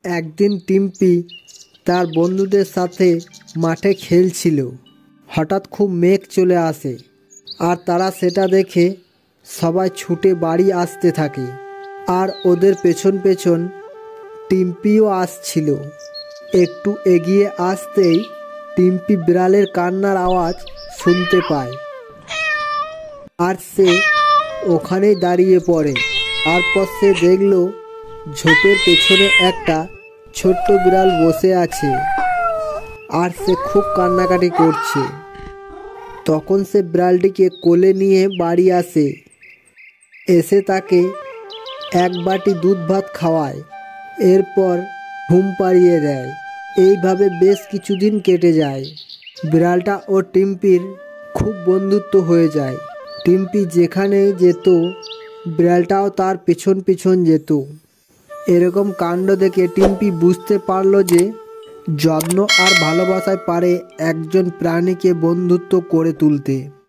একদিন টিম্পি তার বন্ধুদের সাথে মাঠে খেলছিল। হঠাৎ খুব মেঘ চলে আসে আর তারা সেটা দেখে সবাই ছুটে বাড়ি আসতে থাকে। আর ওদের পেছন পেছন টিম্পিও আসছিল। একটু এগিয়ে আসতেই টিম্পি বিড়ালের কান্নার আওয়াজ শুনতে পায় আর সে ওখানেই দাঁড়িয়ে পড়ে। তারপর সে দেখল ঝোপের পেছনে একটা ছোট্ট বিড়াল বসে আছে আর সে খুব কান্নাকাটি করছে। তখন সে বিড়ালটিকে কোলে নিয়ে বাড়ি আসে, এসে তাকে এক বাটি দুধ ভাত খাওয়ায়, এরপর ঘুম পাড়িয়ে দেয়। এইভাবে বেশ কিছুদিন কেটে যায়। বিড়ালটা ও টিম্পির খুব বন্ধুত্ব হয়ে যায়। টিম্পি যেখানেই যেত বিড়ালটাও তার পিছন পিছন যেত। এরকম কাণ্ড দেখে টিম্পি বুঝতে পারল যে যত্ন আর ভালোবাসায় পারে একজন প্রাণীকে বন্ধুত্ব করে তুলতে।